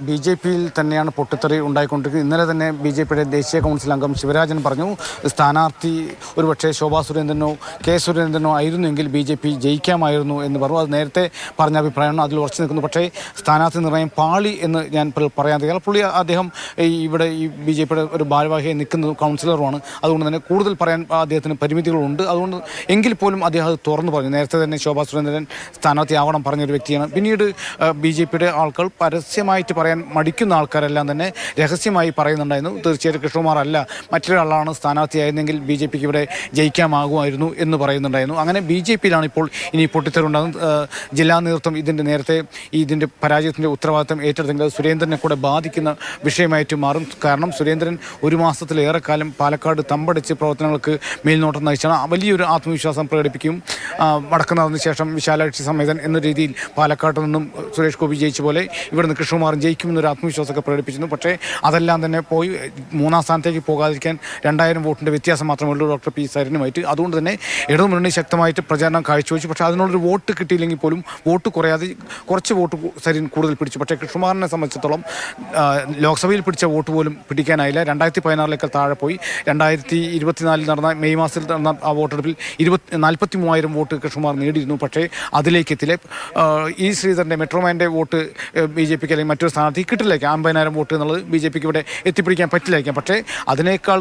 ബി.ജെ.പിയിൽ തന്നെയാണ് പൊട്ടിത്തെറി ഉണ്ടായിക്കൊണ്ടിരിക്കുന്നത്. ഇന്നലെ തന്നെ ബി.ജെ.പിയുടെ ദേശീയ കൗൺസിൽ അംഗം ശിവരാജൻ പറഞ്ഞു, സ്ഥാനാർത്ഥി ഒരുപക്ഷെ ശോഭാ സുരേന്ദ്രനോ കെ സുരേന്ദ്രനോ ആയിരുന്നുവെങ്കിൽ ബി.ജെ.പി ജയിക്കാമായിരുന്നു എന്ന് പറഞ്ഞു. അത് നേരത്തെ പറഞ്ഞ അഭിപ്രായമാണ്, അതിൽ ഉറച്ചു നിൽക്കുന്നു. പക്ഷേ സ്ഥാനാർത്ഥി നിർണ്ണയം പാളി എന്ന് ഞാൻ പറയാൻ തയ്യാറാണ്. പുള്ളി അദ്ദേഹം ഇവിടെ ഈ ബി.ജെ.പിയുടെ ഒരു ഭാരവാഹിയായി നിൽക്കുന്ന കൗൺസിലറുമാണ്. അതുകൊണ്ട് തന്നെ കൂടുതൽ പറയാൻ അദ്ദേഹത്തിന് പരിമിതികളുണ്ട്. അതുകൊണ്ട് എങ്കിൽ പോലും അദ്ദേഹം അത് തുറന്നു പറഞ്ഞു. നേരത്തെ തന്നെ ശോഭാ സുരേന്ദ്രൻ സ്ഥാനാർത്ഥിയാവണം പറഞ്ഞൊരു വ്യക്തിയാണ്. പിന്നീട് ബി.ജെ.പിയുടെ ആൾക്കാർ പരസ്യമായി പറയാൻ മടിക്കുന്ന ആൾക്കാരെല്ലാം തന്നെ രഹസ്യമായി പറയുന്നുണ്ടായിരുന്നു, തീർച്ചയായിട്ടും കൃഷ്ണകുമാർ അല്ല മറ്റൊരാളാണ് സ്ഥാനാർത്ഥിയായിരുന്നെങ്കിൽ ബി.ജെ.പിക്ക് ഇവിടെ ജയിക്കാമാകുമായിരുന്നു എന്ന് പറയുന്നുണ്ടായിരുന്നു. അങ്ങനെ ബി.ജെ.പിയിലാണ് ഇപ്പോൾ ഇനി പൊട്ടിത്തെറിയുണ്ടാകുന്നത്. ജില്ലാ നേതൃത്വം ഇതിൻ്റെ പരാജയത്തിൻ്റെ ഉത്തരവാദിത്തം ഏറ്റെടുത്തെങ്കിൽ അത് സുരേന്ദ്രനെ കൂടെ ബാധിക്കുന്ന വിഷയമായിട്ട് മാറും. കാരണം സുരേന്ദ്രൻ ഒരു മാസത്തിലേറെക്കാലം പാലക്കാട് തമ്പടിച്ച് പ്രവർത്തനങ്ങൾക്ക് മേൽനോട്ടം നയിച്ചാണ്. വലിയൊരു ആത്മവിശ്വാസം പ്രകടിപ്പിക്കും. വടക്കുന്നാഥന് ശേഷം വിശാലാക്ഷി സമേതൻ എന്ന രീതിയിൽ പാലക്കാട്ട് നിന്നും സുരേഷ് ഗോപി ജയിച്ച പോലെ ഇവിടുന്ന് കൃഷ്ണകുമാർ ജയിക്കുമെന്നൊരു ആത്മവിശ്വാസമൊക്കെ പ്രകടിപ്പിച്ചിരുന്നു. പക്ഷേ അതെല്ലാം തന്നെ പോയി മൂന്നാം സ്ഥാനത്തേക്ക് പോകാതിരിക്കാൻ 2000 വോട്ടിൻ്റെ വ്യത്യാസം മാത്രമേ ഉള്ളൂ ഡോക്ടർ പി സരിനുമായിട്ട്. അതുകൊണ്ട് തന്നെ ഇടതുമുന്നണി ശക്തമായിട്ട് പ്രചാരണം കാഴ്ചവെച്ചു. പക്ഷേ അതിനുള്ളൊരു വോട്ട് കിട്ടിയില്ലെങ്കിൽ പോലും വോട്ട് കുറയാതെ കുറച്ച് വോട്ട് സരിൻ കൂടുതൽ പിടിച്ചു. പക്ഷേ കൃഷ്ണകുമാറിനെ സംബന്ധിച്ചിടത്തോളം ലോക്സഭയിൽ പിടിച്ച വോട്ട് പോലും പിടിക്കാനായില്ല. 2016 താഴെ പോയി. 2024 നടന്ന മെയ് മാസത്തിൽ നടന്ന ആ വോട്ടെടുപ്പിൽ 43,000 വോട്ട് കൃഷ്ണകുമാർ നേടിയിരുന്നു. പക്ഷേ അതിലേക്ക് എത്തില്ല. ഈ ശ്രീധരൻ്റെ മെട്രോമാൻ്റെ വോട്ട് ബി.ജെ.പിക്ക് അല്ലെങ്കിൽ മറ്റൊരു സ്ഥാനാർത്ഥി കിട്ടില്ലായിരിക്കാം. 50,000 വോട്ട് എന്നുള്ളത് ബി.ജെ.പിക്ക് ഇവിടെ എത്തിപ്പിടിക്കാൻ പറ്റില്ലായിരിക്കാം. പക്ഷേ അതിനേക്കാൾ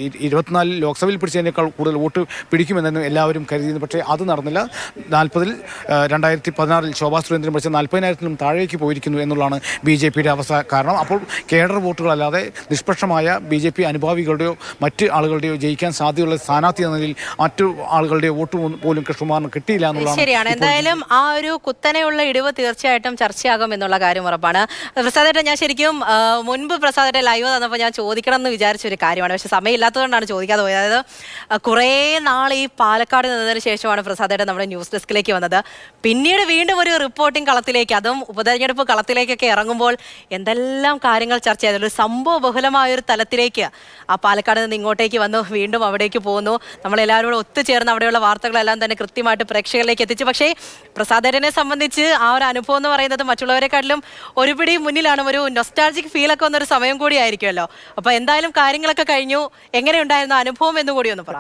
24 ലോക്സഭയിൽ പിടിച്ചതിനേക്കാൾ കൂടുതൽ വോട്ട് പിടിക്കുമെന്നായിരുന്നു എല്ലാവരും കരുതിയിരുന്നു. പക്ഷേ അത് നടന്നില്ല. 40-ൽ 2016 ശോഭാ സുരേന്ദ്രൻ പിടിച്ച 40,000-നും താഴേക്ക് പോയിരിക്കുന്നു എന്നുള്ളതാണ് ബി.ജെ.പിയുടെ അവസ്ഥ. കാരണം അപ്പോൾ കേഡർ വോട്ടുകളല്ലാതെ നിഷ്പക്ഷമായ ബി.ജെ.പി അനുഭാവികളുടെയോ മറ്റ് ആളുകളുടെയോ ജയിക്കാൻ സാധ്യതയുള്ള സ്ഥാനാർത്ഥി എന്ന നിലയിൽ മറ്റു ആളുകളുടെ വോട്ട് പോലും കൃഷ്ണകുമാറിന് കിട്ടിയില്ല എന്നുള്ളതാണ്. ശരിയാണ്. എന്തായാലും ആ ഒരു കുത്തനെയുള്ള ഇടിവ് തീർച്ചയായിട്ടും ചർച്ചയാകും എന്നുള്ള കാര്യം ഉറപ്പാണ്. പ്രസാദേട്ടൻ, ഞാൻ ശരിക്കും മുൻപ് പ്രസാദേട്ടൻ ലൈവ് തന്നപ്പോൾ ഞാൻ ചോദിക്കണം എന്ന് വിചാരിച്ചൊരു കാര്യമാണ്. പക്ഷെ സമയമില്ലാത്തതുകൊണ്ടാണ് ചോദിക്കാതെ പോയത്. അതായത് കുറേ നാൾ ഈ പാലക്കാട് നിന്നതിന് ശേഷമാണ് പ്രസാദേട്ടൻ നമ്മുടെ ന്യൂസ് ഡെസ്കിലേക്ക് വന്നത്. പിന്നീട് വീണ്ടും ഒരു റിപ്പോർട്ടിംഗ് കളത്തിലേക്ക്, അതും ഉപതെരഞ്ഞെടുപ്പ് കളത്തിലേക്കൊക്കെ ഇറങ്ങുമ്പോൾ എന്തെല്ലാം കാര്യങ്ങൾ ചർച്ച ചെയ്തു. ഒരു സംഭവ ബഹുലമായൊരു തലത്തിലേക്ക് ആ പാലക്കാട് നിന്ന് ഇങ്ങോട്ടേക്ക് വന്നു, വീണ്ടും അവിടേക്ക് പോകുന്നു. നമ്മളെല്ലാവരും കൂടെ ഒത്തുചേർന്ന് അവിടെയുള്ള വാർത്തകളെല്ലാം തന്നെ കൃത്യമായിട്ട് പ്രേക്ഷകരിലേക്ക് എത്തിച്ചു. പക്ഷേ പ്രസാദേട്ടനെ സംബന്ധിച്ച് ആ ഒരു അനുഭവം എന്ന് പറയുന്നത് മറ്റുള്ളവരെക്കാട്ടിലും ഒരുപിടി മുന്നിലാണ്. ഒരു നൊസ്റ്റാൾജിക് ഫീലൊക്കെ വന്നൊരു സമയം കൂടി ആയിരിക്കുമല്ലോ. അപ്പൊ എന്തായാലും കാര്യങ്ങളൊക്കെ കഴിഞ്ഞു. എങ്ങനെയുണ്ടായിരുന്നു അനുഭവം എന്ന് കൂടി ഒന്ന് പറ.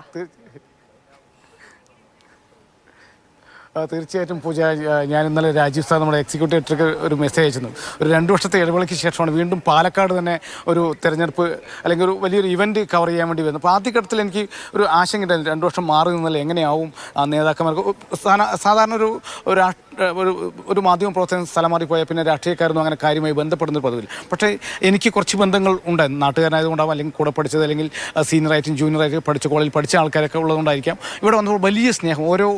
തീർച്ചയായിട്ടും പൂജ, ഞാൻ ഇന്നലെ രാജീവ് സാർ നമ്മുടെ എക്സിക്യൂട്ടീവ് ഡയറക്ടർക്ക് ഒരു മെസ്സേജ് അയച്ചിരുന്നു. ഒരു 2 വർഷത്തെ ഇടവേളയ്ക്ക് ശേഷമാണ് വീണ്ടും പാലക്കാട് തന്നെ ഒരു തെരഞ്ഞെടുപ്പ് അല്ലെങ്കിൽ ഒരു വലിയൊരു ഇവൻറ്റ് കവർ ചെയ്യാൻ വേണ്ടി വരുന്നത്. അപ്പോൾ ആദ്യഘട്ടത്തിൽ എനിക്ക് ഒരു ആശങ്ക ഉണ്ടായിരുന്നു, 2 വർഷം മാറി നിന്നല്ലേ എങ്ങനെയാവും നേതാക്കന്മാർക്ക്. സാധാരണ ഒരു മാധ്യമ പ്രവർത്തനം സ്ഥലം മാറിപ്പോയാൽ പിന്നെ രാഷ്ട്രീയക്കാരൊന്നും അങ്ങനെ കാര്യമായി ബന്ധപ്പെടുന്ന പതിവില്ല. പക്ഷേ എനിക്ക് കുറച്ച് ബന്ധങ്ങൾ ഉണ്ടായിരുന്നു, നാട്ടുകാരനായതുകൊണ്ടാവും, അല്ലെങ്കിൽ കൂടെ പഠിച്ചത് അല്ലെങ്കിൽ സീനിയറായിട്ടും ജൂനിയറായിട്ടും പഠിച്ച കോളേജിൽ പഠിച്ച ആൾക്കാരൊക്കെ ഉള്ളതുകൊണ്ടായിരിക്കാം. ഇവിടെ വന്നപ്പോൾ വലിയ സ്നേഹം, ഓരോ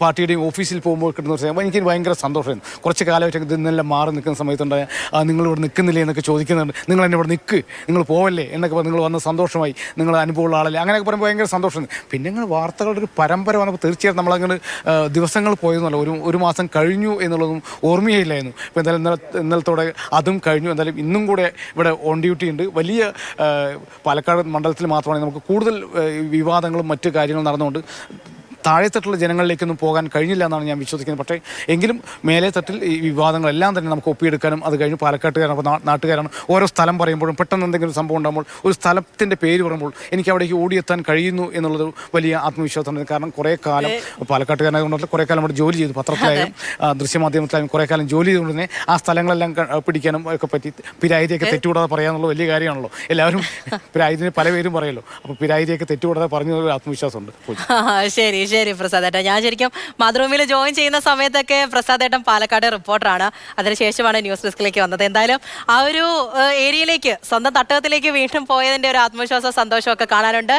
പാർട്ടിയുടെയും ഓഫീസിൽ പോകുമ്പോൾ കിട്ടുന്ന ഒരു സ്നേഹം എനിക്ക് ഭയങ്കര സന്തോഷമായിരുന്നു. കുറച്ച് കാലമായിട്ട് ഇതിന്നെല്ലാം മാറി നിൽക്കുന്ന സമയത്തുണ്ടായ നിങ്ങളിവിടെ നിൽക്കുന്നില്ലേ എന്നൊക്കെ ചോദിക്കുന്നുണ്ട്. നിങ്ങൾ എന്നെ ഇവിടെ നിൽക്ക്, നിങ്ങൾ പോവല്ലേ എന്നൊക്കെ പറഞ്ഞ് നിങ്ങൾ വന്ന സന്തോഷമായി, നിങ്ങൾ അനുഭവമുള്ള ആളല്ലേ, അങ്ങനെയൊക്കെ പറയുമ്പോൾ ഭയങ്കര സന്തോഷമാണ്. പിന്നെ നിങ്ങൾ വാർത്തകളുടെ ഒരു പരമ്പര വന്നപ്പോൾ തീർച്ചയായിട്ടും നമ്മളങ്ങനെ ദിവസങ്ങൾ പോയെന്നല്ല, ഒരു മാസം കഴിഞ്ഞു എന്നുള്ളതും ഓർമ്മയില്ലായിരുന്നു. ഇപ്പോൾ എന്തായാലും ഇന്നലത്തോടെ അതും കഴിഞ്ഞു. എന്തായാലും ഇന്നും കൂടെ ഇവിടെ ഓൺ ഡ്യൂട്ടി ഉണ്ട്. വലിയ പാലക്കാട് മണ്ഡലത്തിൽ മാത്രമാണ് നമുക്ക് കൂടുതൽ വിവാദങ്ങളും മറ്റു കാര്യങ്ങളും നടന്നുകൊണ്ട് താഴെത്തട്ടുള്ള ജനങ്ങളിലേക്കൊന്നും പോകാൻ കഴിഞ്ഞില്ല എന്നാണ് ഞാൻ വിശ്വസിക്കുന്നത്. പക്ഷേ എങ്കിലും മേലെ തട്ടിൽ ഈ വിവാദങ്ങളെല്ലാം തന്നെ നമുക്ക് ഒപ്പിയെടുക്കാനും അത് കഴിഞ്ഞ് പാലക്കാട്ടുകാരാണ്, അപ്പോൾ നാട്ടുകാരാണ്. ഓരോ സ്ഥലം പറയുമ്പോഴും പെട്ടെന്ന് എന്തെങ്കിലും സംഭവം ഉണ്ടാകുമ്പോൾ ഒരു സ്ഥലത്തിൻ്റെ പേര് പറയുമ്പോൾ എനിക്ക് അവിടേക്ക് ഓടിയെത്താൻ കഴിയുന്നു എന്നുള്ളത് വലിയ ആത്മവിശ്വാസമാണ്. കാരണം കുറേ കാലം പാലക്കാട്ടുകാരനായതുകൊണ്ടല്ല, കുറേ കാലം അവിടെ ജോലി ചെയ്തു, പത്രത്തിലായാലും ദൃശ്യമാധ്യമത്തിലായാലും കുറേ കാലം ജോലി ചെയ്തുകൊണ്ട് തന്നെ ആ സ്ഥലങ്ങളെല്ലാം പിടിക്കാനും ഒക്കെ പറ്റി. പിരായിരിയൊക്കെ തെറ്റുകൂടാതെ പറയാനുള്ള വലിയ കാര്യമാണല്ലോ. എല്ലാവരും പിരായിരിനെ പല പേരും പറയുമല്ലോ. അപ്പോൾ പിരായിരിയൊക്കെ തെറ്റുകൂടാതെ പറഞ്ഞൊരു ആത്മവിശ്വാസമുണ്ട്. ശരി ശരി പ്രസാദേട്ടൻ, ഞാൻ ശരിക്കും മാതൃഭൂമിയിൽ ജോയിൻ ചെയ്യുന്ന സമയത്തൊക്കെ പ്രസാദേട്ടൻ പാലക്കാട് റിപ്പോർട്ടറാണ്. അതിനുശേഷമാണ് ന്യൂസ് ഡെസ്കിലേക്ക് വന്നത്. എന്തായാലും ആ ഒരു ഏരിയയിലേക്ക്, സ്വന്തം തട്ടകത്തിലേക്ക് വീണ്ടും പോയതിൻ്റെ ഒരു ആത്മവിശ്വാസ സന്തോഷമൊക്കെ കാണാനുണ്ട്.